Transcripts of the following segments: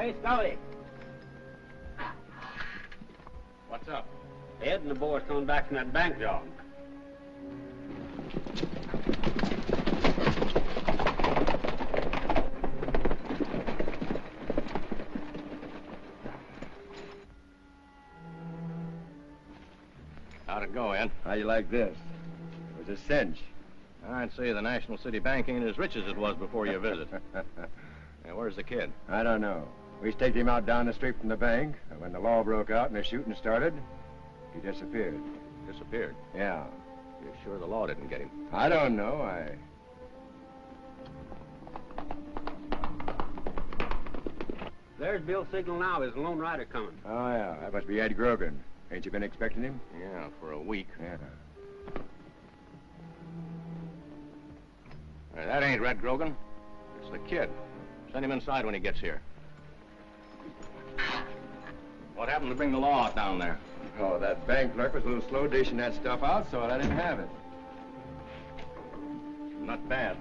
Hey, Scully. What's up? Ed and the boys coming back from that bank job. How'd it go, Ed? How you like this? It was a cinch. I'd say the National City Bank ain't as rich as it was before your visit. Now, where's the kid? I don't know. We staked him out down the street from the bank, and when the law broke out and the shooting started, he disappeared. Disappeared? Yeah. You're sure the law didn't get him? I don't know. There's Bill's signal now. There's a lone rider coming. Oh, yeah. That must be Ed Grogan. Ain't you been expecting him? Yeah, for a week. Yeah. That ain't Red Grogan. It's the kid. Send him inside when he gets here. What happened to bring the law out down there? Oh, that bank clerk was a little slow dishing that stuff out, so I let him have it. Not bad.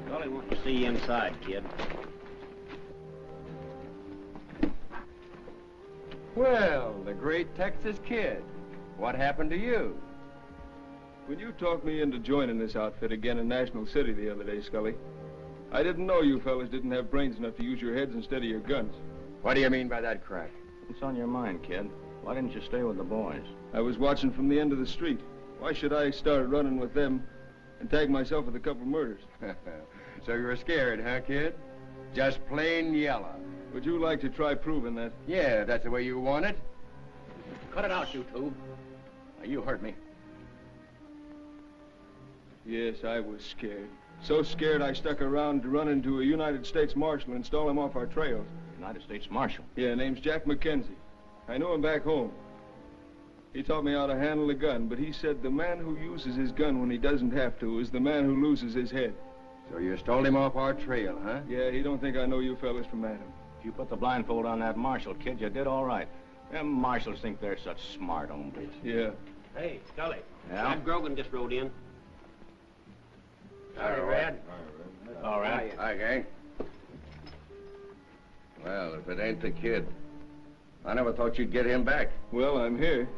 Scully wants to see you inside, kid. Well, the great Texas kid. What happened to you? When you talked me into joining this outfit again in National City the other day, Scully, I didn't know you fellas didn't have brains enough to use your heads instead of your guns. What do you mean by that crack? What's on your mind, kid? Why didn't you stay with the boys? I was watching from the end of the street. Why should I start running with them and tag myself with a couple murders? So you were scared, huh, kid? Just plain yellow. Would you like to try proving that? Yeah, if that's the way you want it. Cut it out, you two. Now, you heard me. Yes, I was scared. So scared I stuck around to run into a United States Marshal and stall him off our trails. United States Marshal? Yeah, name's Jack McKenzie. I knew him back home. He taught me how to handle a gun, but he said the man who uses his gun when he doesn't have to is the man who loses his head. So you stole him off our trail, huh? Yeah, he don't think I know you fellas from Adam. If you put the blindfold on that Marshal, kid, you did all right. Them Marshals think they're such smart hombres. Yeah. Hey, Scully. Yeah? Ed Grogan just rode in. Howdy, Red. All right. Hi, gang. Well, if it ain't the kid, I never thought you'd get him back. Well, I'm here.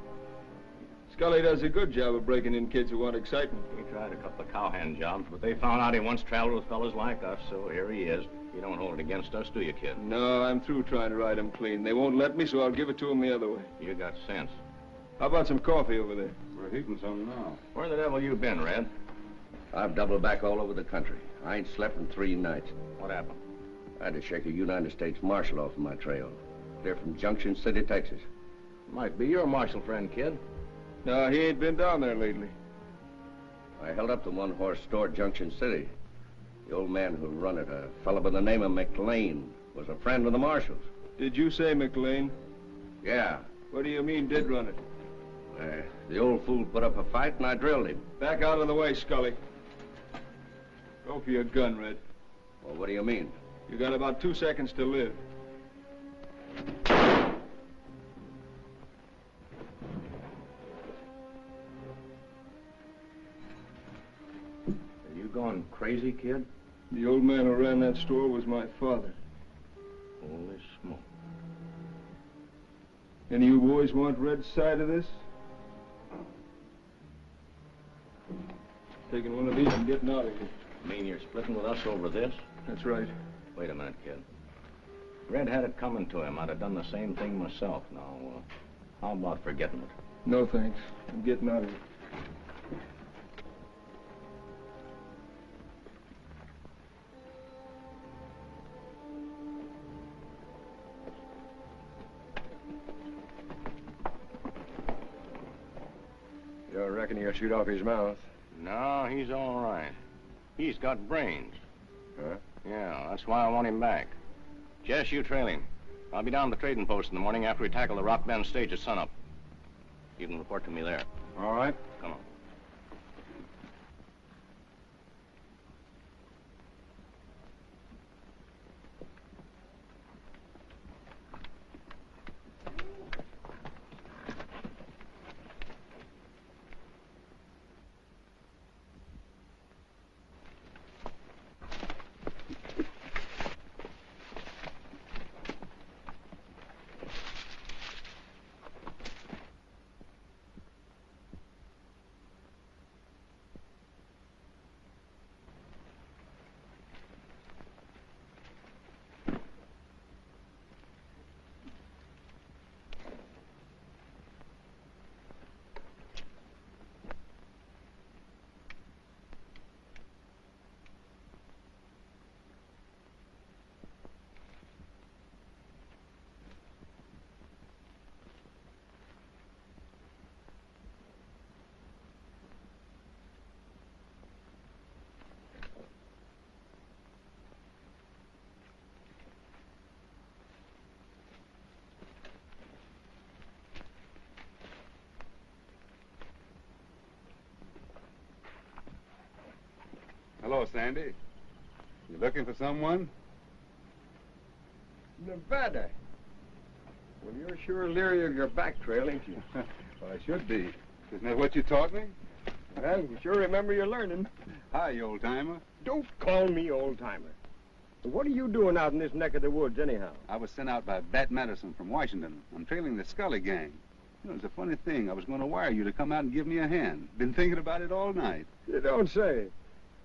Scully does a good job of breaking in kids who want excitement. He tried a couple of cowhand jobs, but they found out he once traveled with fellas like us, so here he is. You don't hold it against us, do you, kid? No, I'm through trying to ride him clean. They won't let me, so I'll give it to him the other way. You got sense. How about some coffee over there? We're heating some now. Where the devil you been, Red? I've doubled back all over the country. I ain't slept in 3 nights. What happened? I had to shake a United States Marshal off of my trail. They're from Junction City, Texas. Might be your Marshal friend, kid. No, he ain't been down there lately. I held up the one-horse store at Junction City. The old man who run it, a fellow by the name of McLean, was a friend of the Marshals. Did you say McLean? Yeah. What do you mean, did run it? The old fool put up a fight, and I drilled him. Back out of the way, Scully. Go for your gun, Red. Well, what do you mean? You got about 2 seconds to live. Are you going crazy, kid? The old man who ran that store was my father. Holy smoke. Any of you boys want Red's side of this? Taking one of these and getting out of here. You mean you're splitting with us over this? That's right. Wait a minute, kid. Red had it coming to him. I'd have done the same thing myself. Now, how about forgetting it? No, thanks. I'm getting out of here. You don't reckon he'll shoot off his mouth? No, he's all right. He's got brains. Huh? Yeah, that's why I want him back. Jess, you trail him. I'll be down at the trading post in the morning after we tackle the Rock Bend stage at sunup. You can report to me there. All right. Come on. Hello, Sandy. You looking for someone? Nevada. Well, you're sure leery of your back trail, ain't you? Well, I should be. Isn't that what you taught me? Well, you sure remember your learning. Hi, you old-timer. Don't call me old-timer. What are you doing out in this neck of the woods, anyhow? I was sent out by Bat Madison from Washington. I'm trailing the Scully gang. You know, it's a funny thing. I was going to wire you to come out and give me a hand. Been thinking about it all night. You don't say.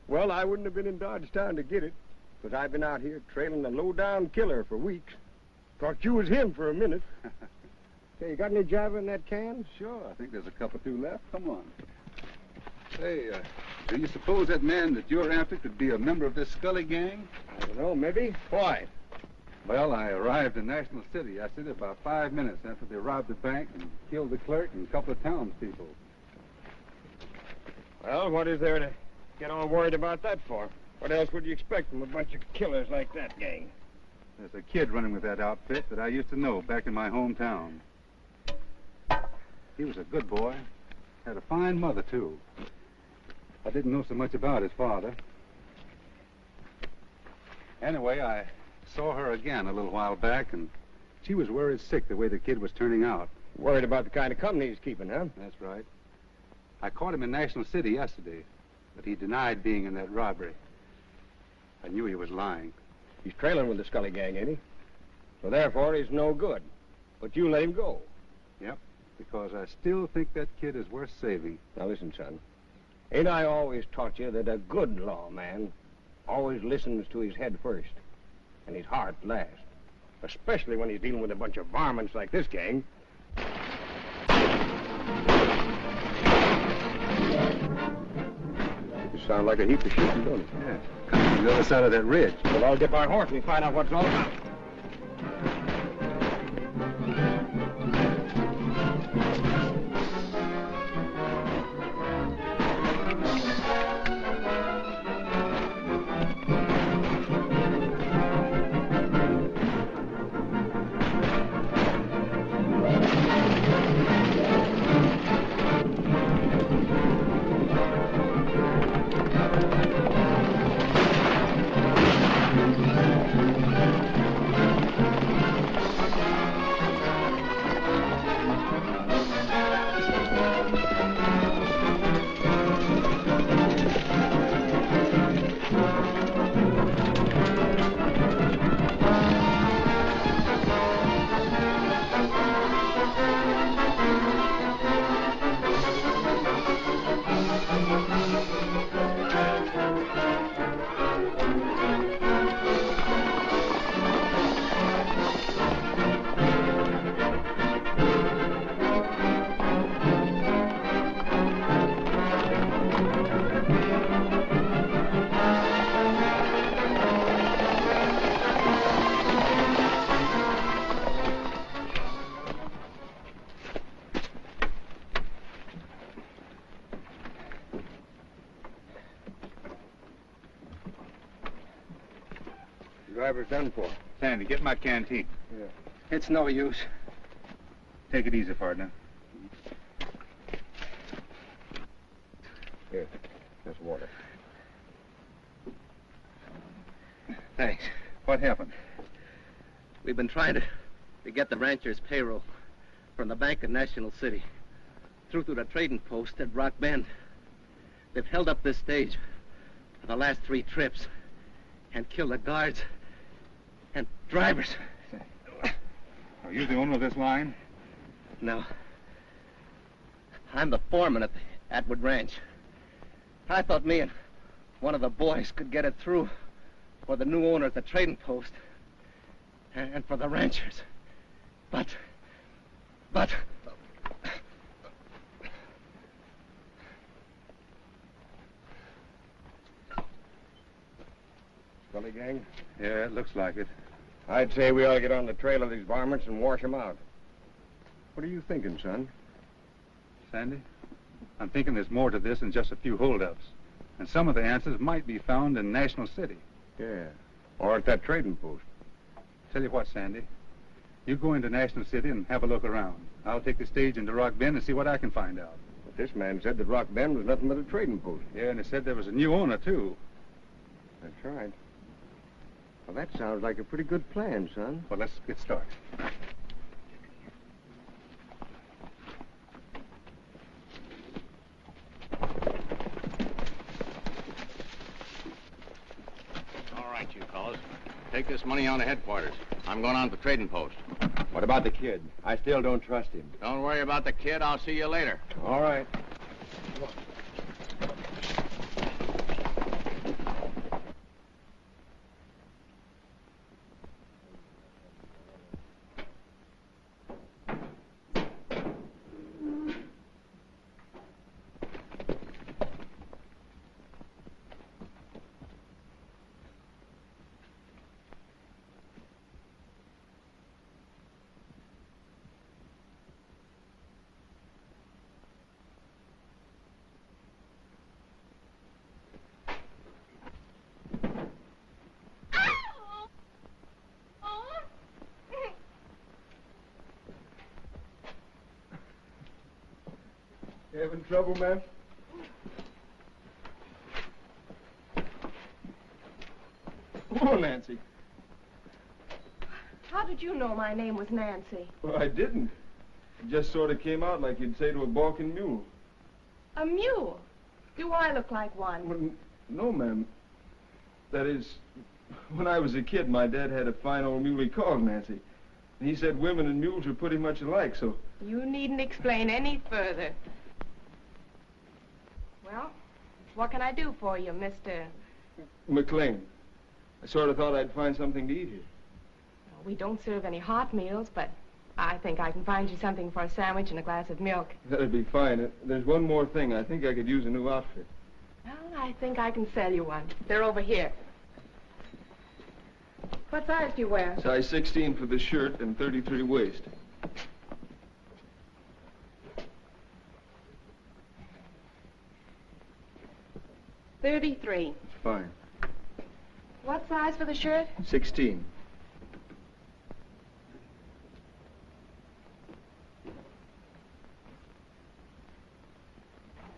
Well, I wouldn't have been in Dodge Town to get it, because I've been out here trailing a low-down killer for weeks. Thought you was him for a minute. Say, you got any Java in that can? Sure, I think there's a cup or two left. Come on. Say, do you suppose that man that you're after could be a member of this Scully gang? I don't know, maybe. Why? Well, I arrived in National City. I said about 5 minutes after they robbed the bank and killed the clerk and a couple of townspeople. Well, what is there to get all worried about that for? What else would you expect from a bunch of killers like that gang? There's a kid running with that outfit that I used to know back in my hometown. He was a good boy. Had a fine mother, too. I didn't know so much about his father. Anyway, I saw her again a little while back, and she was worried sick the way the kid was turning out. Worried about the kind of company he's keeping, huh? That's right. I caught him in National City yesterday, but he denied being in that robbery. I knew he was lying. He's trailing with the Scully gang, ain't he? So therefore, he's no good. But you let him go. Yep, because I still think that kid is worth saving. Now listen, son. Ain't I always taught you that a good lawman always listens to his head first and his heart last? Especially when he's dealing with a bunch of varmints like this gang. You sound like a heap of shooting, don't you? Yeah, coming from the other side of that ridge. Well, I'll dip our horse and find out what it's all about. Driver's done for. Sandy, get my canteen. Yeah. It's no use. Take it easy, partner. Here, that's water. Thanks. What happened? We've been trying to get the rancher's payroll from the bank in National City through to the trading post at Rock Bend. They've held up this stage for the last 3 trips and killed the guards and drivers. Are you the owner of this line? No. I'm the foreman at the Atwood Ranch. I thought me and one of the boys could get it through for the new owner at the trading post and for the ranchers. But... Scully gang? Yeah, it looks like it. I'd say we ought to get on the trail of these varmints and wash them out. What are you thinking, son? Sandy, I'm thinking there's more to this than just a few holdups. And some of the answers might be found in National City. Yeah. Or at that trading post. Tell you what, Sandy. You go into National City and have a look around. I'll take the stage into Rock Bend and see what I can find out. But this man said that Rock Bend was nothing but a trading post. Yeah, and he said there was a new owner, too. That's right. Well, that sounds like a pretty good plan, son. Well, let's get started. All right, you fellas. Take this money on to headquarters. I'm going on to the trading post. What about the kid? I still don't trust him. Don't worry about the kid. I'll see you later. All right. You having trouble, man? Come on, Nancy. How did you know my name was Nancy? Well, I didn't. It just sort of came out like you'd say to a balking mule. A mule? Do I look like one? Well, no, ma'am. That is, when I was a kid, my dad had a fine old mule he called Nancy. And he said women and mules were pretty much alike, so... You needn't explain any further. Well, what can I do for you, Mr... McLean. I sort of thought I'd find something to eat here. We don't serve any hot meals, but I think I can find you something for a sandwich and a glass of milk. That'd be fine. There's one more thing. I think I could use a new outfit. Well, I think I can sell you one. They're over here. What size do you wear? Size 16 for the shirt and 33 waist. $33. Fine. What size for the shirt? 16.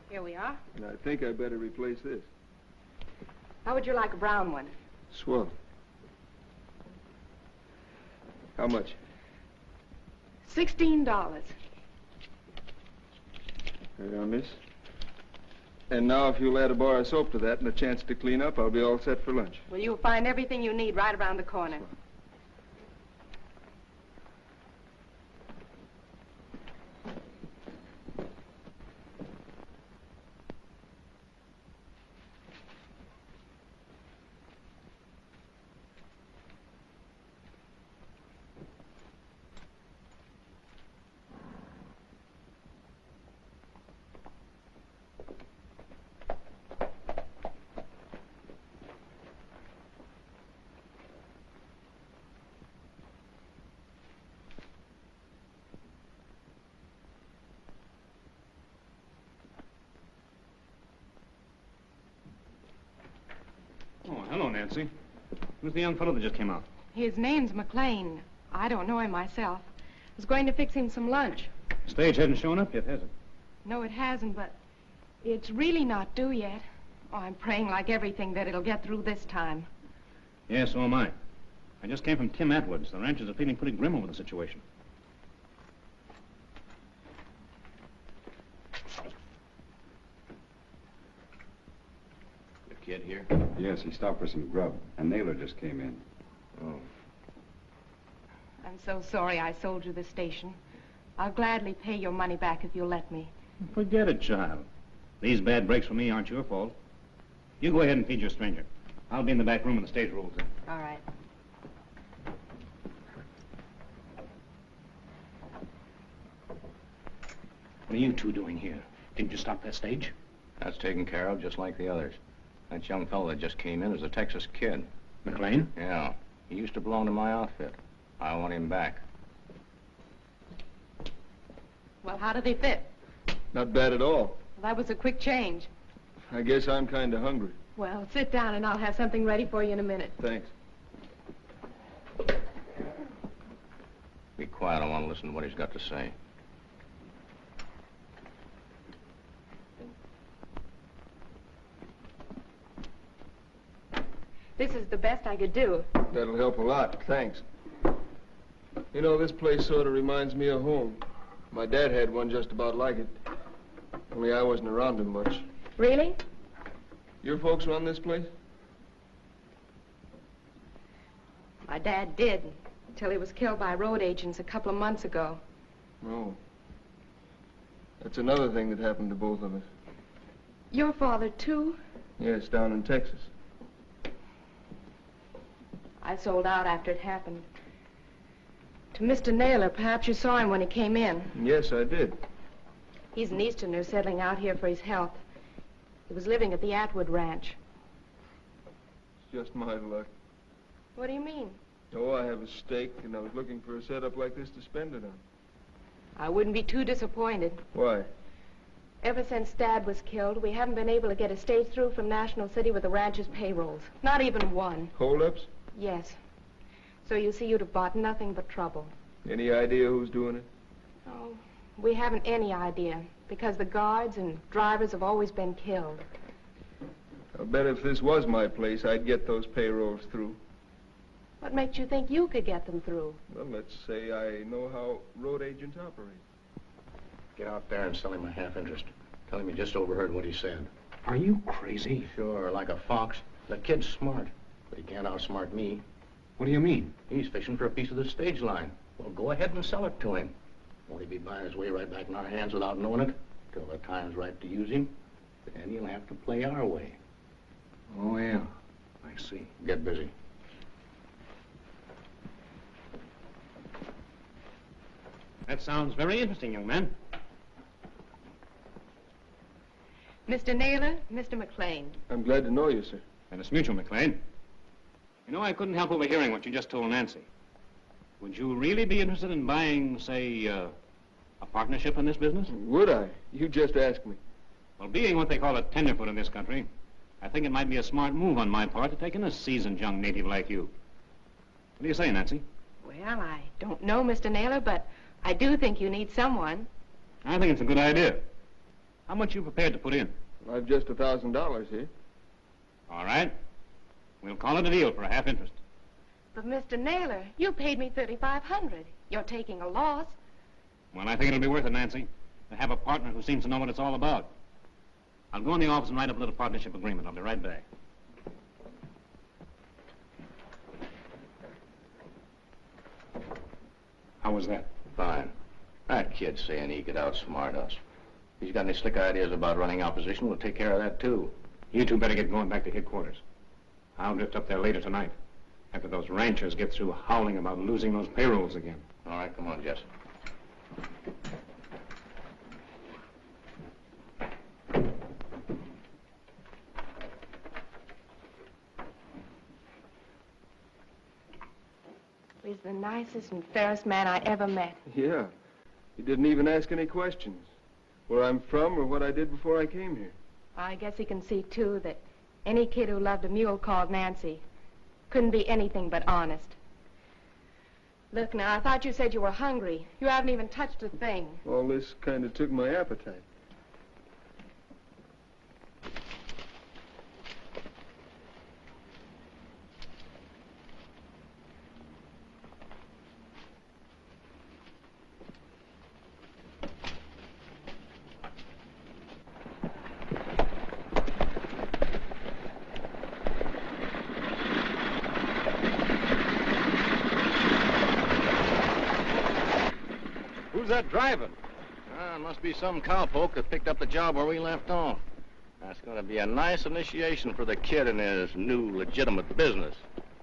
Here we are. And I think I better replace this. How would you like a brown one? Swell. How much? $16. Right on, miss. And now if you'll add a bar of soap to that and a chance to clean up, I'll be all set for lunch. Well, you'll find everything you need right around the corner. Oh, hello, Nancy. Who's the young fellow that just came out? His name's McLean. I don't know him myself. I was going to fix him some lunch. The stage hasn't shown up yet, has it? No, it hasn't, but it's really not due yet. Oh, I'm praying like everything that it'll get through this time. Yeah, so am I. I just came from Tim Atwood's. The ranchers are feeling pretty grim over the situation. The kid here? Yes, he stopped for some grub. A nailer just came in. Oh. I'm so sorry I sold you the station. I'll gladly pay your money back if you'll let me. Forget it, child. These bad breaks for me aren't your fault. You go ahead and feed your stranger. I'll be in the back room when the stage rolls in. All right. What are you two doing here? Didn't you stop that stage? That's taken care of just like the others. That young fellow that just came in is a Texas kid. McLean? Yeah. He used to belong to my outfit. I want him back. Well, how do they fit? Not bad at all. That was a quick change. I guess I'm kind of hungry. Well, sit down and I'll have something ready for you in a minute. Thanks. Be quiet. I want to listen to what he's got to say. This is the best I could do. That'll help a lot. Thanks. You know, this place sort of reminds me of home. My dad had one just about like it. Only I wasn't around him much. Really? Your folks run this place? My dad did, until he was killed by road agents a couple of months ago. Oh. That's another thing that happened to both of us. Your father, too? Yes, down in Texas. I sold out after it happened. To Mr. Naylor, perhaps you saw him when he came in. Yes, I did. He's an Easterner settling out here for his health. He was living at the Atwood Ranch. It's just my luck. What do you mean? Oh, I have a stake, and I was looking for a setup like this to spend it on. I wouldn't be too disappointed. Why? Ever since Dad was killed, we haven't been able to get a stage through from National City with the ranchers' payrolls. Not even one. Hold-ups? Yes. So you see, you'd have bought nothing but trouble. Any idea who's doing it? Oh, we haven't any idea, because the guards and drivers have always been killed. I'll bet if this was my place, I'd get those payrolls through. What makes you think you could get them through? Well, let's say I know how road agents operate. Get out there and sell him a half interest. Tell him you just overheard what he said. Are you crazy? Sure, like a fox. The kid's smart, but he can't outsmart me. What do you mean? He's fishing for a piece of the stage line. Well, go ahead and sell it to him. Won't he be buying his way right back in our hands without knowing it? Till the time's right to use him. Then he'll have to play our way. Oh, yeah. I see. Get busy. That sounds very interesting, young man. Mr. Naylor, Mr. McLean. I'm glad to know you, sir. And it's mutual, McLean. You know, I couldn't help overhearing what you just told Nancy. Would you really be interested in buying, say, a partnership in this business? Would I? You just asked me. Well, being what they call a tenderfoot in this country, I think it might be a smart move on my part to take in a seasoned young native like you. What do you say, Nancy? Well, I don't know, Mr. Naylor, but I do think you need someone. I think it's a good idea. How much are you prepared to put in? I've just $1,000 here. All right. We'll call it a deal for a half interest. But, Mr. Naylor, you paid me $3,500. You're taking a loss. Well, I think it'll be worth it, Nancy, to have a partner who seems to know what it's all about. I'll go in the office and write up a little partnership agreement. I'll be right back. How was that? Fine. That kid's saying he could outsmart us. If he's got any slick ideas about running opposition, we'll take care of that, too. You two better get going back to headquarters. I'll drift up there later tonight, after those ranchers get through howling about losing those payrolls again. All right, come on, Jess. He's the nicest and fairest man I ever met. Yeah. He didn't even ask any questions. Where I'm from or what I did before I came here. I guess he can see, too, that any kid who loved a mule called Nancy Couldn't be anything but honest. Look now, I thought you said you were hungry. You haven't even touched a thing. All this kind of took my appetite. Who's that driving? Must be some cowpoke that picked up the job where we left off. That's going to be a nice initiation for the kid in his new legitimate business.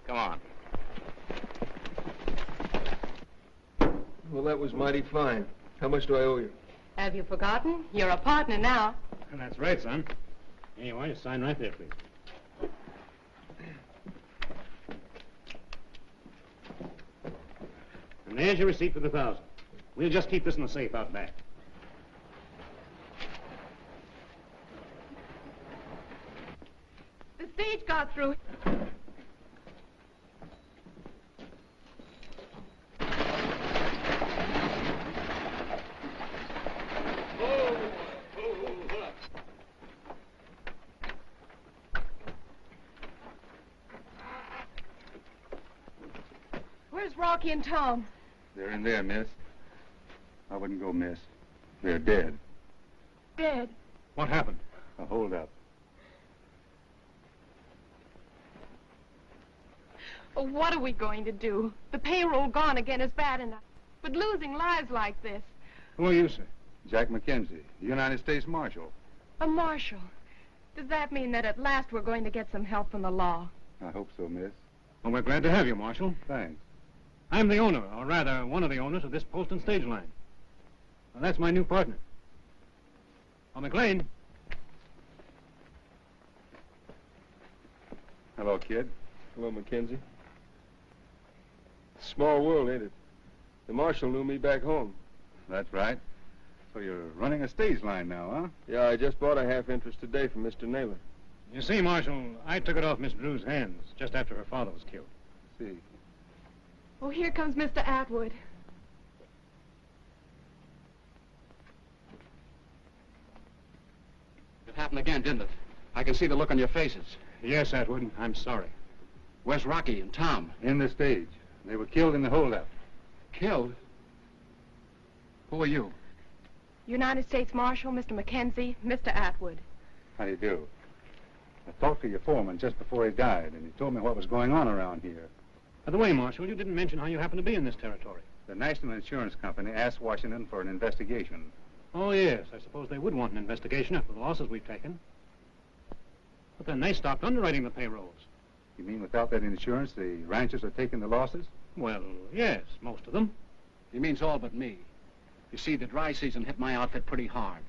Come on. Well, that was mighty fine. How much do I owe you? Have you forgotten? You're a partner now. That's right, son. Here you are. You sign right there, please. And there's your receipt for the 1,000. We'll just keep this in the safe out back. The stage got through. Where's Rocky and Tom? They're in there, miss. I wouldn't go, miss. They're dead. Dead. What happened? A hold-up. Oh, what are we going to do? The payroll gone again is bad enough. But losing lives like this. Who are you, sir? Jack McKenzie, United States Marshal. A marshal. Does that mean that at last we're going to get some help from the law? I hope so, miss. Well, we're glad to have you, Marshal. Thanks. I'm the owner, or rather, one of the owners of this post and stage line. Well, that's my new partner. Oh, McLean. Hello, kid. Hello, Mackenzie. Small world, ain't it? The marshal knew me back home. That's right. So you're running a stage line now, huh? Yeah, I just bought a half interest today from Mr. Naylor. You see, Marshal, I took it off Miss Drew's hands just after her father was killed. See. Oh, here comes Mr. Atwood. It happened again, didn't it? I can see the look on your faces. Yes, Atwood, I'm sorry. Where's Rocky and Tom? In the stage. They were killed in the holdup. Killed? Who are you? United States Marshal, Mr. Mackenzie, Mr. Atwood. How do you do? I talked to your foreman just before he died, and he told me what was going on around here. By the way, Marshal, you didn't mention how you happen to be in this territory. The National Insurance Company asked Washington for an investigation. Oh, yes. I suppose they would want an investigation after the losses we've taken. But then they stopped underwriting the payrolls. You mean without that insurance, the ranchers are taking the losses? Well, yes, most of them. He means all but me. You see, the dry season hit my outfit pretty hard.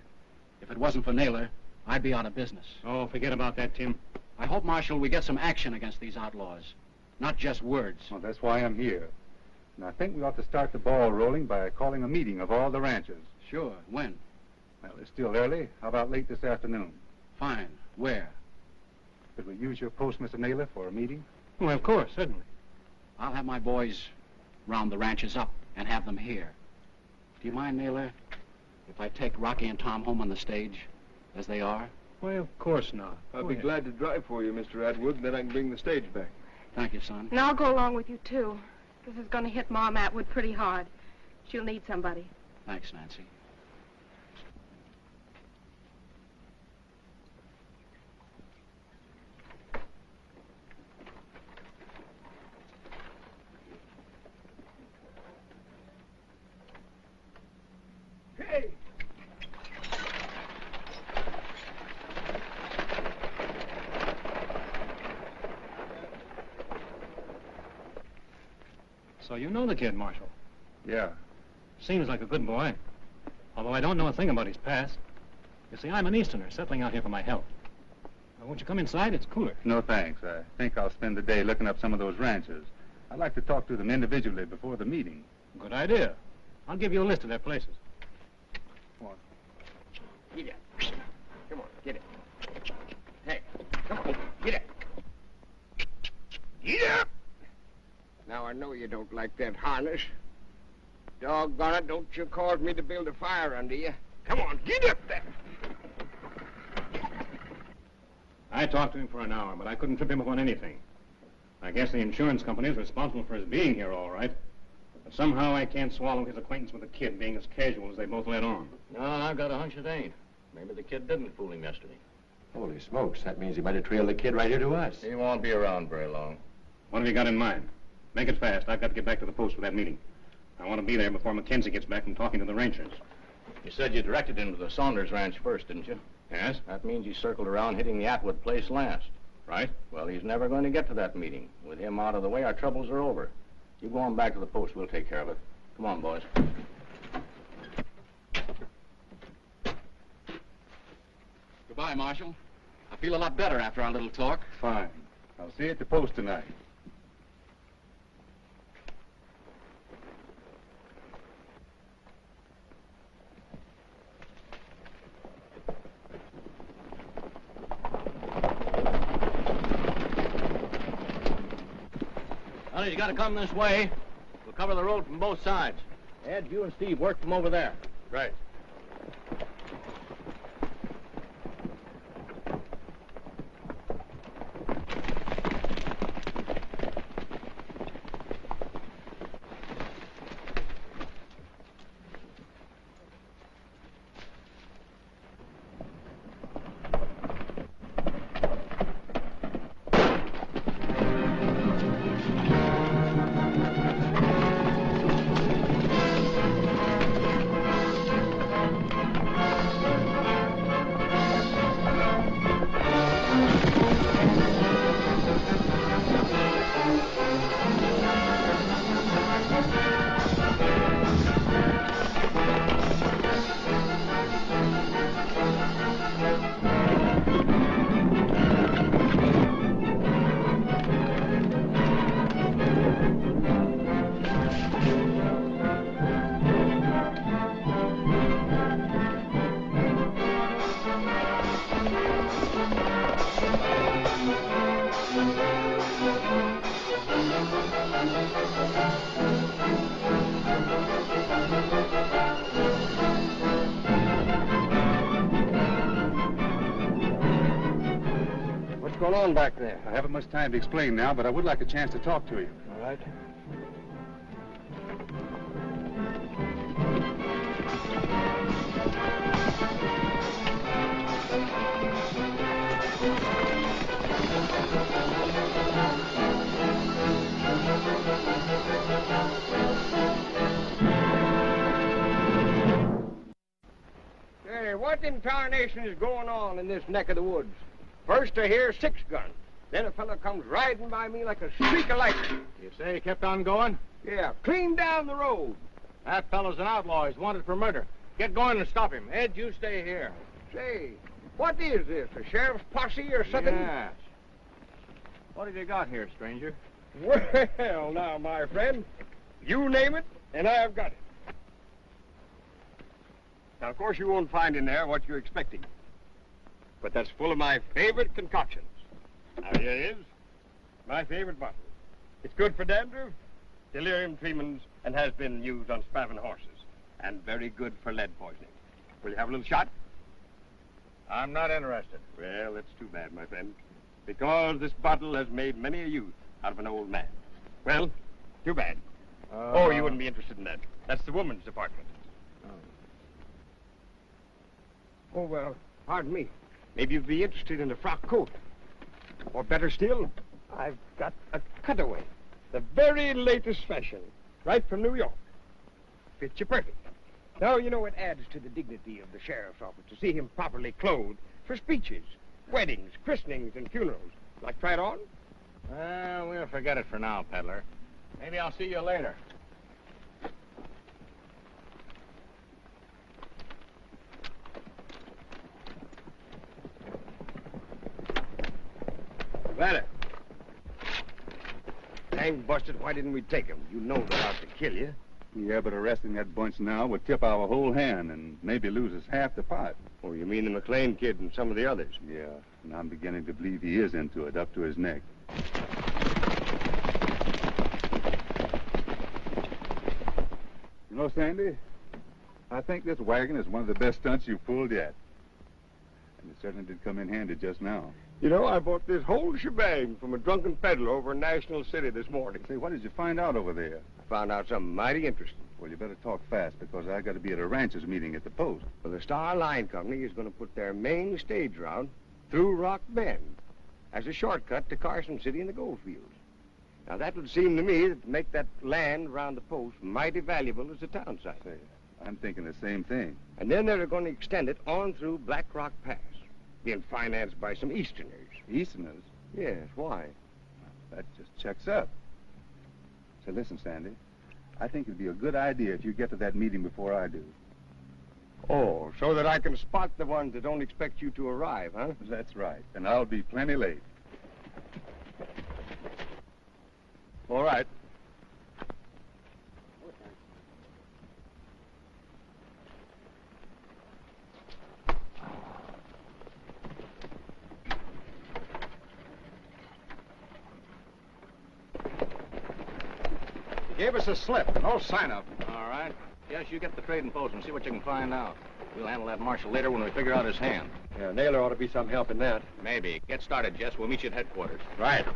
If it wasn't for Naylor, I'd be out of business. Oh, forget about that, Tim. I hope, Marshal, we get some action against these outlaws. Not just words. Well, that's why I'm here. And I think we ought to start the ball rolling by calling a meeting of all the ranchers. Sure. When? Well, it's still early. How about late this afternoon? Fine. Where? Could we use your post, Mr. Naylor, for a meeting? Well, of course, certainly. I'll have my boys round the ranches up and have them here. Do you mind, Naylor, if I take Rocky and Tom home on the stage, as they are? Well, of course not. I'll be glad to drive for you, Mr. Atwood, and then I can bring the stage back. Thank you, son. And I'll go along with you, too. This is going to hit Mom Atwood pretty hard. She'll need somebody. Thanks, Nancy. Hey! So you know the kid, Marshal. Yeah. Seems like a good boy. Although I don't know a thing about his past. You see, I'm an Easterner, settling out here for my health. Now, won't you come inside? It's cooler. No, thanks. I think I'll spend the day looking up some of those ranchers. I'd like to talk to them individually before the meeting. Good idea. I'll give you a list of their places. Come on. Get it. Come on, get it. Hey, come on, get it. Get up! you don't like that harness. Doggone it, don't you cause me to build a fire under you. Come on, get up there. I talked to him for an hour, but I couldn't trip him up on anything. I guess the insurance company is responsible for his being here, all right. But somehow I can't swallow his acquaintance with the kid being as casual as they both let on. No, I've got a hunch it ain't. Maybe the kid didn't fool him yesterday. Holy smokes, that means he might have trailed the kid right here to us. He won't be around very long. What have you got in mind? Make it fast. I've got to get back to the post for that meeting. I want to be there before Mackenzie gets back from talking to the rangers. You said you directed him to the Saunders Ranch first, didn't you? Yes? That means he circled around hitting the Atwood place last. Right? Well, he's never going to get to that meeting. With him out of the way, our troubles are over. You go on back to the post. We'll take care of it. Come on, boys. Goodbye, Marshal. I feel a lot better after our little talk. Fine. I'll see you at the post tonight. Honey, you got to come this way. We'll cover the road from both sides. Ed, you and Steve work from over there. Right. What's going on back there? I haven't much time to explain now, but I would like a chance to talk to you. All right. Hey, what in tarnation is going on in this neck of the woods? First I hear 6 guns. Then a fellow comes riding by me like a streak of lightning. You say he kept on going? Yeah, clean down the road. That fellow's an outlaw. He's wanted for murder. Get going and stop him. Ed, you stay here. Say, what is this, a sheriff's posse or something? Yes. What have you got here, stranger? Well, now, my friend, you name it, and I've got it. Now, of course, you won't find in there what you're expecting. But that's full of my favorite concoctions. Now, here it is, my favorite bottle. It's good for dandruff, delirium tremens, and has been used on spavined horses. And very good for lead poisoning. Will you have a little shot? I'm not interested. Well, that's too bad, my friend. Because this bottle has made many a youth out of an old man. Well, too bad. Oh, you wouldn't be interested in that. That's the woman's department. Oh, well, pardon me. Maybe you'd be interested in a frock coat. Or better still, I've got a cutaway. The very latest fashion. Right from New York. Fits you perfect. Now, you know, it adds to the dignity of the sheriff's office to see him properly clothed for speeches, weddings, christenings, and funerals. Like, try it on? We'll forget it for now, peddler. Maybe I'll see you later. Better. Dang busted, why didn't we take him? You know they're out to kill you. Yeah, but arresting that bunch now would tip our whole hand and maybe lose us half the pot. Oh, you mean the McLean kid and some of the others? Yeah, and I'm beginning to believe he is into it, up to his neck. You know, Sandy, I think this wagon is one of the best stunts you've pulled yet. And it certainly did come in handy just now. You know, I bought this whole shebang from a drunken peddler over in National City this morning. Say, what did you find out over there? I found out something mighty interesting. Well, you better talk fast, because I got to be at a ranchers meeting at the post. Well, the Star Line Company is going to put their main stage route through Rock Bend as a shortcut to Carson City and the Goldfields. Now, that would seem to me that to make that land around the post mighty valuable as a town site. Say, I'm thinking the same thing. And then they're going to extend it on through Black Rock Pass, being financed by some Easterners. Easterners? Yes, why? That just checks up. So listen, Sandy, I think it'd be a good idea if you get to that meeting before I do. Oh, so that I can spot the ones that don't expect you to arrive, huh? That's right, and I'll be plenty late. All right. He gave us a slip. No sign of him. All right. Yes, you get the trading post and see what you can find out. We'll handle that marshal later when we figure out his hand. Yeah, Naylor ought to be some help in that. Maybe. Get started, Jess. We'll meet you at headquarters. Right.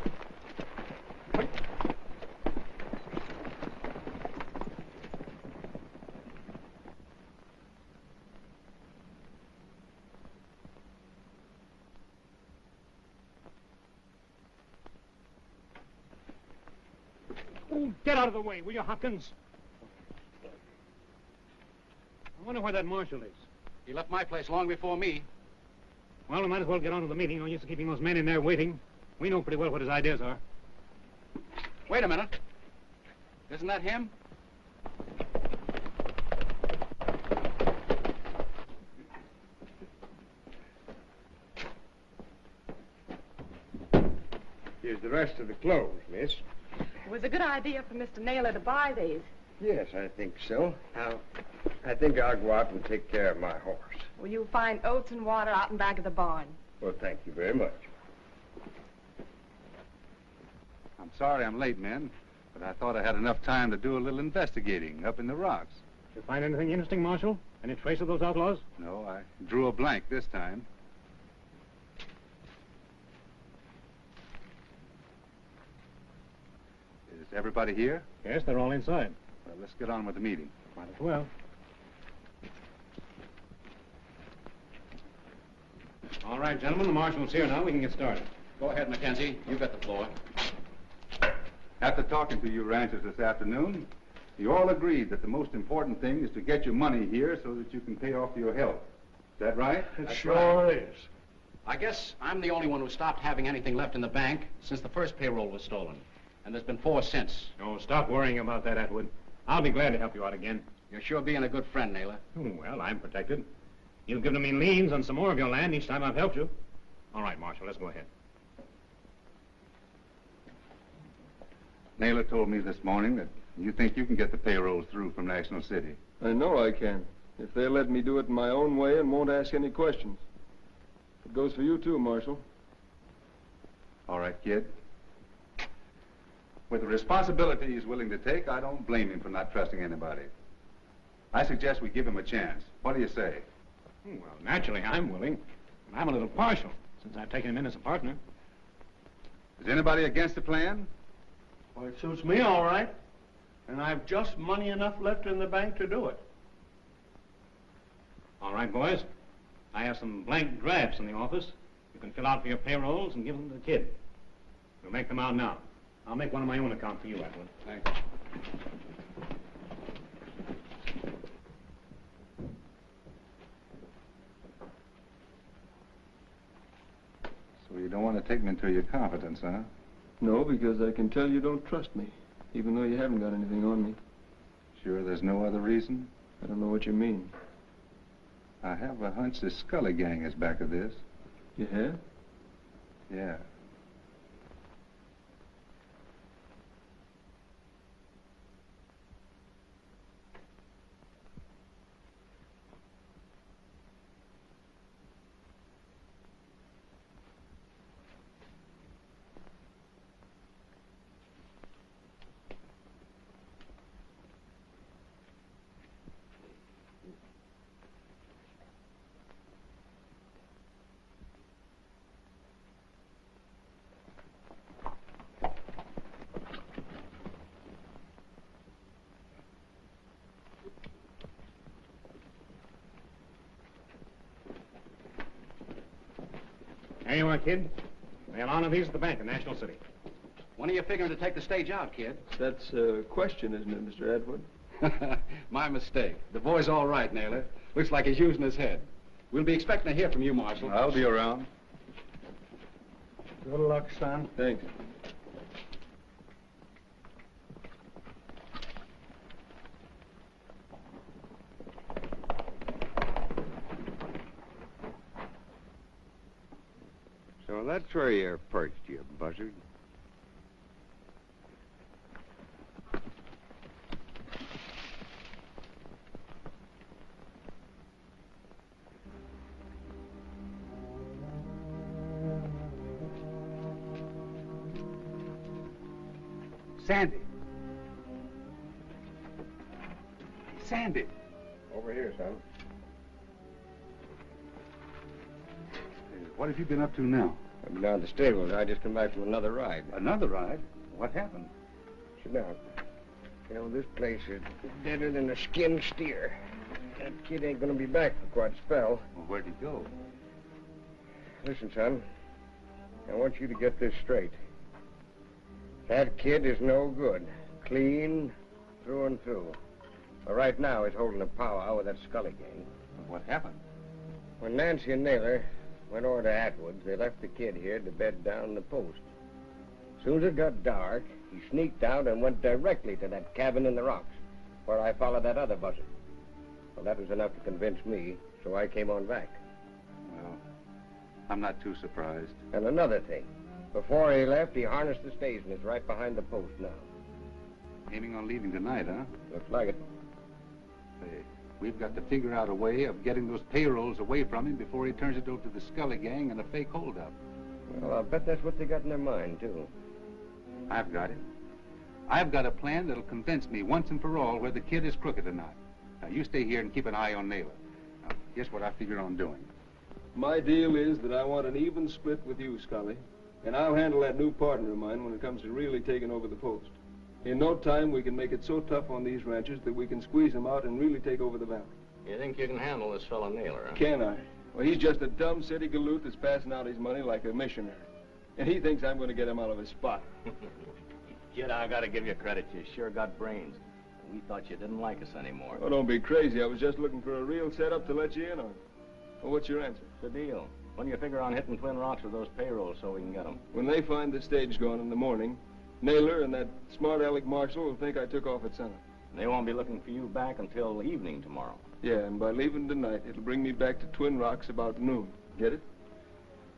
Oh, get out of the way, will you, Hopkins? I wonder where that marshal is. He left my place long before me. Well, we might as well get on to the meeting. No use of keeping those men in there waiting. We know pretty well what his ideas are. Wait a minute. Isn't that him? Here's the rest of the clothes, miss. It was a good idea for Mr. Naylor to buy these. Yes, I think so. Now, I think I'll go out and take care of my horse. Well, you'll find oats and water out in back of the barn. Well, thank you very much. I'm sorry I'm late, men, but I thought I had enough time to do a little investigating up in the rocks. Did you find anything interesting, Marshal? Any trace of those outlaws? No, I drew a blank this time. Is everybody here? Yes, they're all inside. Well, let's get on with the meeting. Might as well. All right, gentlemen, the marshal's here now. We can get started. Go ahead, Mackenzie. You got the floor. After talking to you ranchers this afternoon, you all agreed that the most important thing is to get your money here so that you can pay off your help. Is that right? It sure is. I guess I'm the only one who stopped having anything left in the bank since the first payroll was stolen. And there's been 4 since. Oh, stop worrying about that, Atwood. I'll be glad to help you out again. You're sure being a good friend, Naylor. Oh, well, I'm protected. You've given me liens on some more of your land each time I've helped you. All right, Marshal, let's go ahead. Naylor told me this morning that you think you can get the payrolls through from National City. I know I can, if they'll let me do it in my own way and won't ask any questions. It goes for you, too, Marshal. All right, kid. With the responsibility he's willing to take, I don't blame him for not trusting anybody. I suggest we give him a chance. What do you say? Well, naturally, I'm willing. And I'm a little partial, since I've taken him in as a partner. Is anybody against the plan? Well, it suits me all right. And I've just money enough left in the bank to do it. All right, boys. I have some blank drafts in the office. You can fill out for your payrolls and give them to the kid. We'll make them out now. I'll make one on my own account for you, Atwood. Thanks. So you don't want to take me into your confidence, huh? No, because I can tell you don't trust me, even though you haven't got anything on me. Sure there's no other reason? I don't know what you mean. I have a hunch the Scully gang is back of this. You have? Yeah. There you are, kid. They'll honor these at the bank in National City. When are you figuring to take the stage out, kid? That's a question, isn't it, Mr. Atwood? My mistake. The boy's all right, Naylor. Looks like he's using his head. We'll be expecting to hear from you, Marshal. I'll be around. Good luck, son. Thanks. So that's where you're perched, you buzzard. Sandy. Sandy. Over here, son. What have you been up to now? I've been down to the stables. I just come back from another ride. Another ride? What happened? Sit down. You know, this place is deader than a skinned steer. That kid ain't gonna be back for quite a spell. Well, where'd he go? Listen, son. I want you to get this straight. That kid is no good. Clean through and through. But right now, he's holding a powwow with that Scully gang. What happened? When Nancy and Naylor went over to Atwood's, they left the kid here to bed down the post. As soon as it got dark, he sneaked out and went directly to that cabin in the rocks, where I followed that other buzzard. Well, that was enough to convince me, so I came on back. Well, I'm not too surprised. And another thing. Before he left, he harnessed the stage and is right behind the post now. Aiming on leaving tonight, huh? Looks like it. Say, we've got to figure out a way of getting those payrolls away from him before he turns it over to the Scully gang and a fake holdup. Well, I'll bet that's what they got in their mind, too. I've got it. I've got a plan that'll convince me once and for all whether the kid is crooked or not. Now, you stay here and keep an eye on Naylor. Now, guess what I figure on doing? My deal is that I want an even split with you, Scully. And I'll handle that new partner of mine when it comes to really taking over the post. In no time, we can make it so tough on these ranchers that we can squeeze them out and really take over the valley. You think you can handle this fellow Naylor, huh? Can I? Well, he's just a dumb city galoot that's passing out his money like a missionary. And he thinks I'm going to get him out of his spot. Kid, I gotta give you credit. You sure got brains. We thought you didn't like us anymore. Oh, don't be crazy. I was just looking for a real setup to let you in on. Well, what's your answer? The deal. When do you figure on hitting Twin Rocks with those payrolls so we can get them? When they find the stage gone in the morning, Naylor and that smart aleck Marshal will think I took off at sunup. They won't be looking for you back until evening tomorrow. Yeah, and by leaving tonight, it'll bring me back to Twin Rocks about noon. Get it?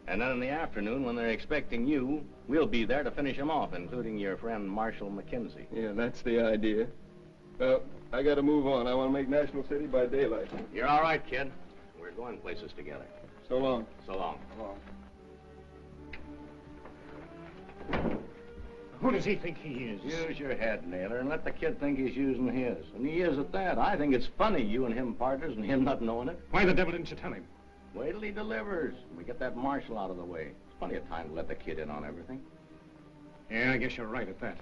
And then in the afternoon, when they're expecting you, we'll be there to finish them off, including your friend Marshal McKenzie. Yeah, that's the idea. Well, I gotta move on. I want to make National City by daylight. You're all right, kid. We're going places together. So long. So long. So long. Who does he think he is? Use your head, Naylor, and let the kid think he's using his. And he is at that. I think it's funny, you and him partners, and him not knowing it. Why the devil didn't you tell him? Wait till he delivers. We get that Marshal out of the way. There's plenty of time to let the kid in on everything. Yeah, I guess you're right at that.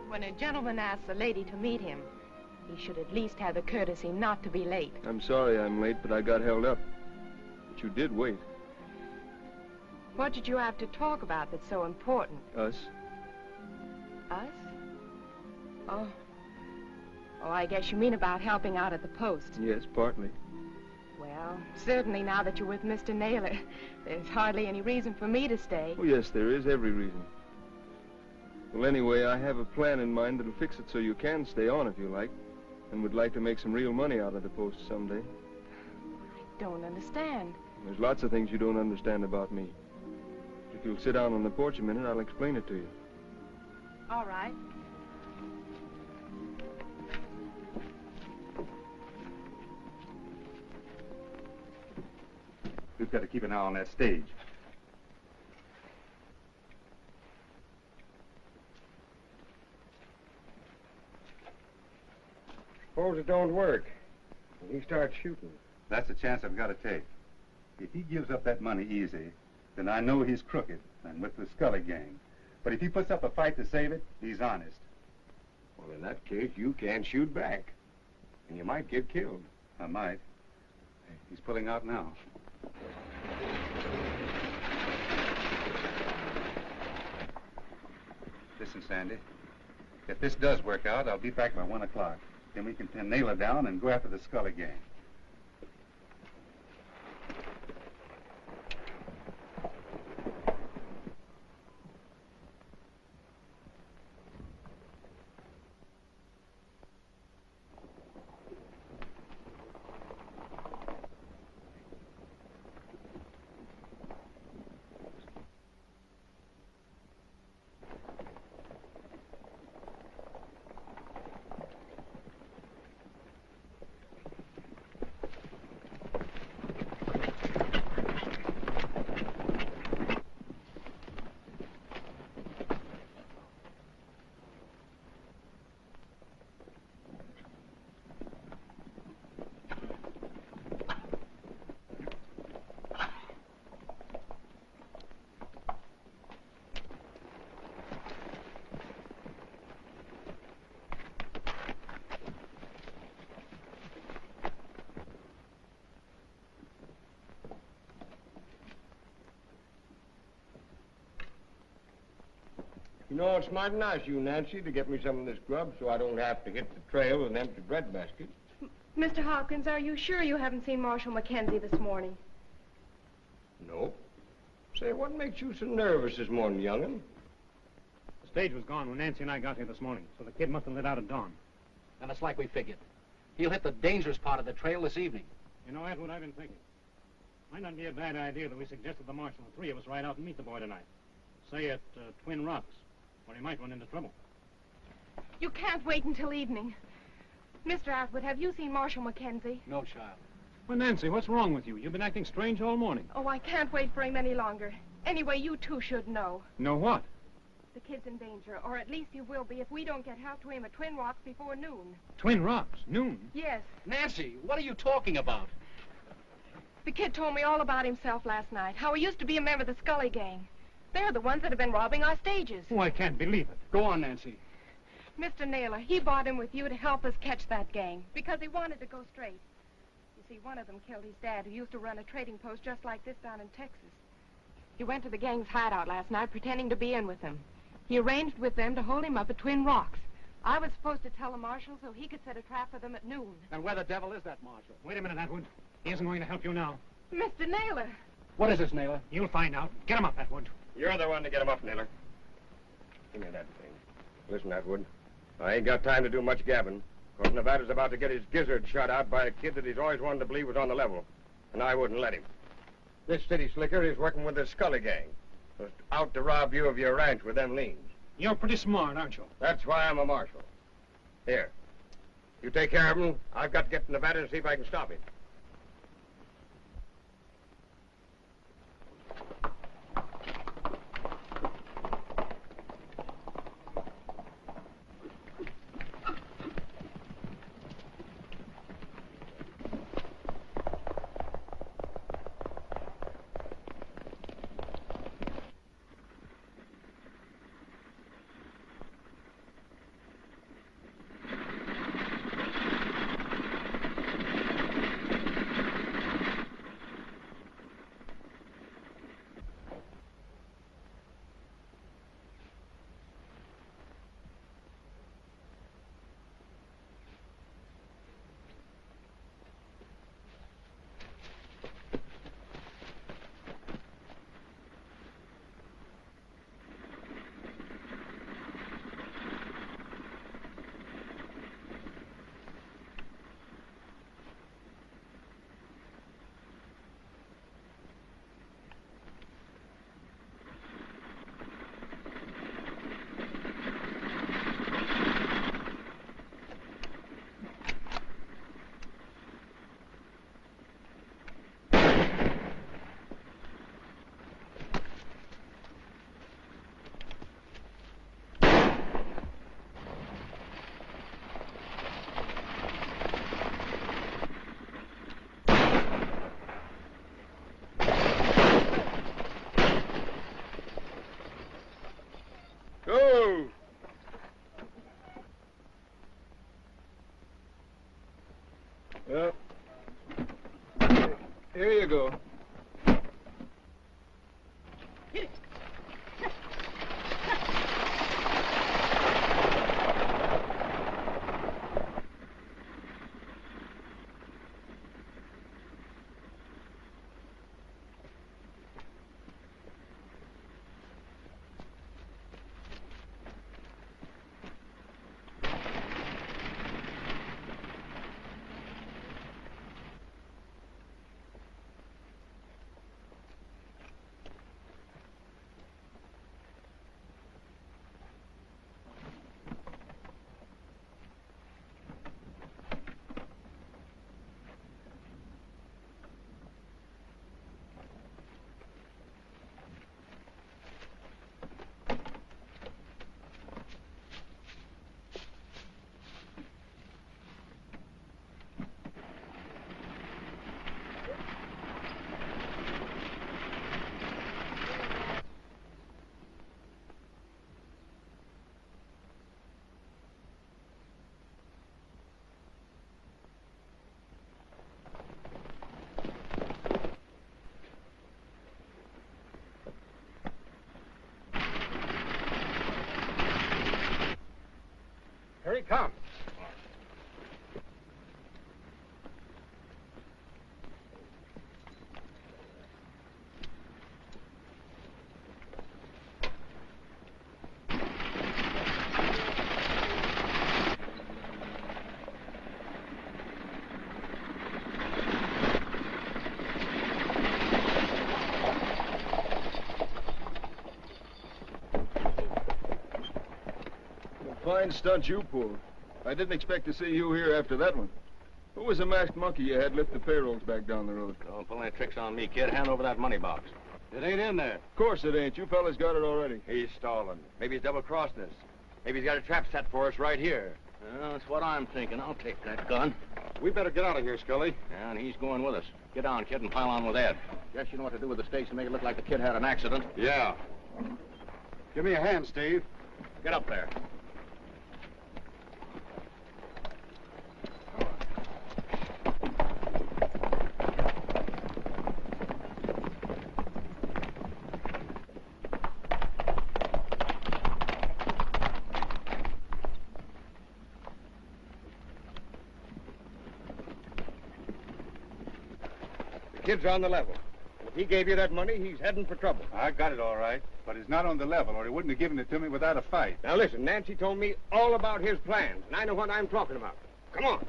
When a gentleman asks a lady to meet him, he should at least have the courtesy not to be late. I'm sorry I'm late, but I got held up. But you did wait. What did you have to talk about that's so important? Us? Us? Oh. Oh, I guess you mean about helping out at the post. Yes, partly. Well, certainly now that you're with Mr. Naylor, there's hardly any reason for me to stay. Oh, yes, there is every reason. Well, anyway, I have a plan in mind that'll fix it so you can stay on if you like, and would like to make some real money out of the post someday. I don't understand. There's lots of things you don't understand about me. If you'll sit down on the porch a minute, I'll explain it to you. All right. We've got to keep an eye on that stage. Suppose it don't work, and he starts shooting. That's a chance I've got to take. If he gives up that money easy, then I know he's crooked and with the Scully gang. But if he puts up a fight to save it, he's honest. Well, in that case, you can't shoot back. And you might get killed. I might. He's pulling out now. Listen, Sandy. If this does work out, I'll be back by 1 o'clock. Then we can pin Naylor down and go after the Scully gang. You know, it's mighty nice of you, Nancy, to get me some of this grub so I don't have to hit the trail with an empty breadbasket. Mr. Hopkins, are you sure you haven't seen Marshal Mackenzie this morning? No. Say, what makes you so nervous this morning, young'un? The stage was gone when Nancy and I got here this morning, so the kid must have lit out at dawn. And it's like we figured. He'll hit the dangerous part of the trail this evening. You know, Edward, I've been thinking. Might not be a bad idea that we suggested the marshal and 3 of us ride out and meet the boy tonight. Say at Twin Rocks, where he might run into trouble. You can't wait until evening. Mr. Atwood, have you seen Marshal Mackenzie? No, child. Well, Nancy, what's wrong with you? You've been acting strange all morning. Oh, I can't wait for him any longer. Anyway, you two should know. Know what? The kid's in danger, or at least he will be if we don't get help to him at Twin Rocks before noon. Twin Rocks? Noon? Yes. Nancy, what are you talking about? The kid told me all about himself last night, how he used to be a member of the Scully gang. They're the ones that have been robbing our stages. Oh, I can't believe it. Go on, Nancy. Mr. Naylor, he bought him with you to help us catch that gang, because he wanted to go straight. You see, one of them killed his dad, who used to run a trading post just like this down in Texas. He went to the gang's hideout last night, pretending to be in with them. He arranged with them to hold him up at Twin Rocks. I was supposed to tell the marshal so he could set a trap for them at noon. And where the devil is that marshal? Wait a minute, Atwood. He isn't going to help you now. Mr. Naylor! What is this, Naylor? You'll find out. Get him up, Atwood. You're the one to get him up, Naylor. Give me that thing. Listen, Atwood. I ain't got time to do much gabbing, because Nevada's about to get his gizzard shot out by a kid that he's always wanted to believe was on the level, and I wouldn't let him. This city slicker is working with the Scully gang. Was out to rob you of your ranch with them liens. You're pretty smart, aren't you? That's why I'm a marshal. Here. You take care of him. I've got to get to Nevada and see if I can stop him. Well, here you go. Here he comes. Fine stunt you pulled. I didn't expect to see you here after that one. Who was the masked monkey you had lift the payrolls back down the road? Don't pull any tricks on me, kid. Hand over that money box. It ain't in there. Of course it ain't. You fellas got it already. He's stalling. Maybe he's double-crossing us. Maybe he's got a trap set for us right here. Well, that's what I'm thinking. I'll take that gun. We better get out of here, Scully. Yeah, and he's going with us. Get on, kid, and pile on with Ed. Guess you know what to do with the stakes to make it look like the kid had an accident. Yeah. Give me a hand, Steve. Get up there. The kid's on the level. If he gave you that money, he's heading for trouble. I got it all right, but he's not on the level, or he wouldn't have given it to me without a fight. Now listen, Nancy told me all about his plans, and I know what I'm talking about. Come on.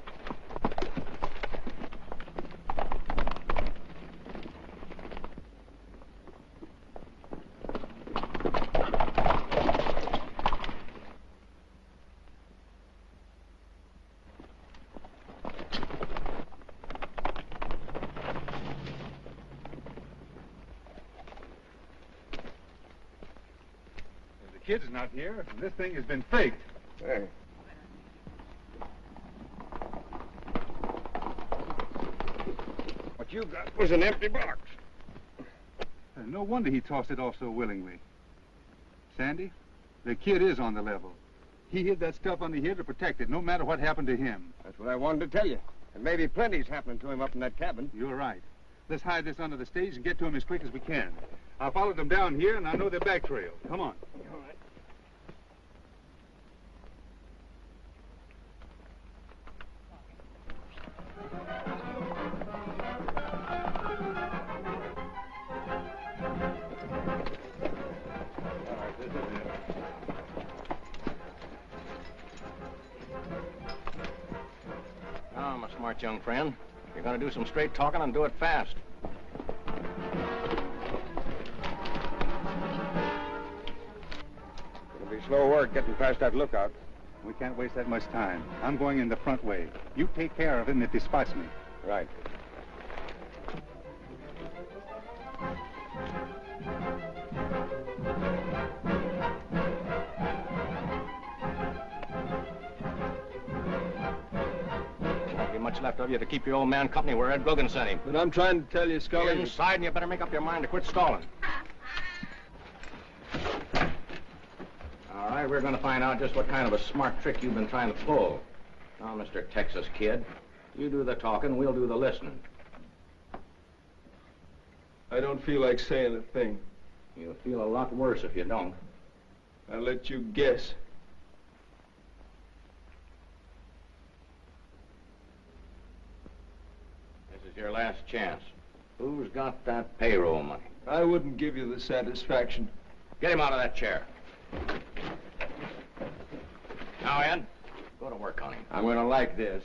The kid's not here, and this thing has been faked. Hey. What you got was an empty box. No wonder he tossed it off so willingly. Sandy, the kid is on the level. He hid that stuff under here to protect it, no matter what happened to him. That's what I wanted to tell you. And maybe plenty's happening to him up in that cabin. You're right. Let's hide this under the stage and get to him as quick as we can. I followed them down here, and I know their back trail. Come on. All right. Now, my smart young friend, you're going to do some straight talking and do it fast. It'll be slow work getting past that lookout. We can't waste that much time. I'm going in the front way. You take care of him if he spots me. Right. Won't be much left of you to keep your old man company where Ed Brogan sent him. But I'm trying to tell you, Scully... Get inside, and you better make up your mind to quit stalling. All right, we're going to find out just what kind of a smart trick you've been trying to pull. Now, Mr. Texas Kid, You do the talking, we'll do the listening. I don't feel like saying a thing. You'll feel a lot worse if you don't. I'll let you guess. This is your last chance. Who's got that payroll money? I wouldn't give you the satisfaction. Get him out of that chair. Now, Ed, go to work on him. I'm gonna like this.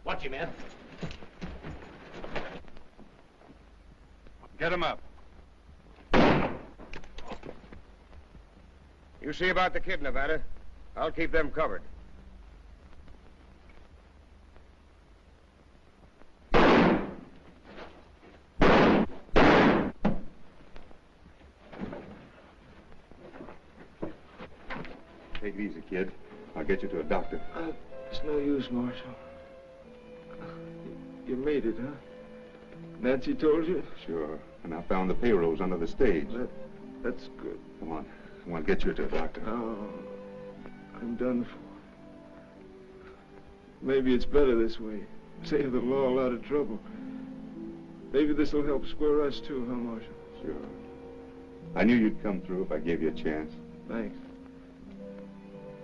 Watch him, Ed. Get him up. You see about the kid, Nevada. I'll keep them covered. Take it easy, kid. I'll get you to a doctor. It's no use, Marshal. You made it, huh? Nancy told you? Sure. And I found the payrolls under the stage. That's good. Come on. I want to get you to a doctor. Oh, I'm done for. Maybe it's better this way. Save the law a lot of trouble. Maybe this will help square us too, huh, Marshal? Sure. I knew you'd come through if I gave you a chance. Thanks.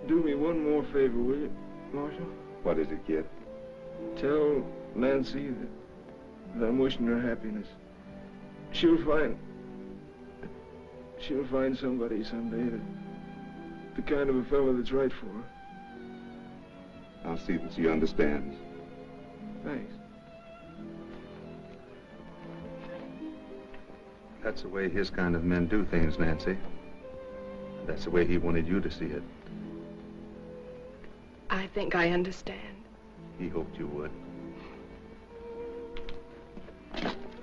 Do me one more favor, will you, Marshal? What is it, kid? Tell Nancy that I'm wishing her happiness. She'll find somebody someday the kind of a fellow that's right for her. I'll see that she understands. Thanks. That's the way his kind of men do things, Nancy. That's the way he wanted you to see it. I think I understand. He hoped you would.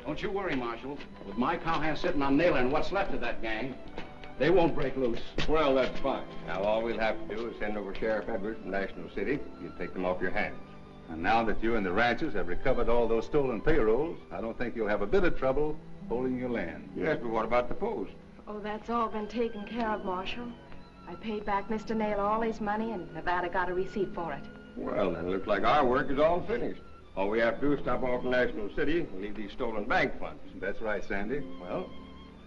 Don't you worry, Marshal. With my cowhands sitting on Naylor and what's left of that gang, they won't break loose. Well, that's fine. Now, all we'll have to do is send over Sheriff Edwards from National City. You take them off your hands. And now that you and the ranchers have recovered all those stolen payrolls, I don't think you'll have a bit of trouble holding your land. Yes, but what about the post? Oh, that's all been taken care of, Marshal. I paid back Mr. Naylor all his money, and Nevada got a receipt for it. Well, then it looks like our work is all finished. All we have to do is stop off in National City and leave these stolen bank funds. That's right, Sandy. Well,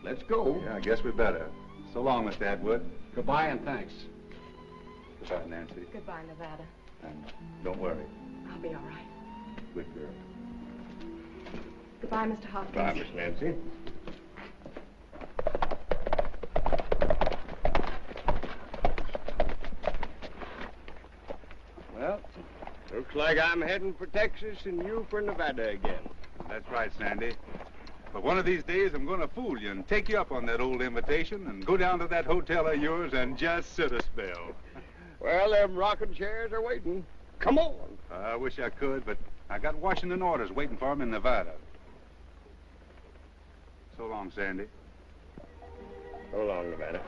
let's go. Yeah, I guess we better. So long, Mr. Atwood. Goodbye and thanks. Goodbye, Nancy. Goodbye, Nevada. And don't worry. I'll be all right. Good girl. Goodbye, Mr. Hopkins. Bye, Miss Nancy. Well, looks like I'm heading for Texas and you for Nevada again. That's right, Sandy. But one of these days, I'm going to fool you and take you up on that old invitation and go down to that hotel of yours and just sit a spell. Well, them rocking chairs are waiting. Come on. I wish I could, but I got Washington orders waiting for 'em in Nevada. So long, Sandy. So long, Nevada.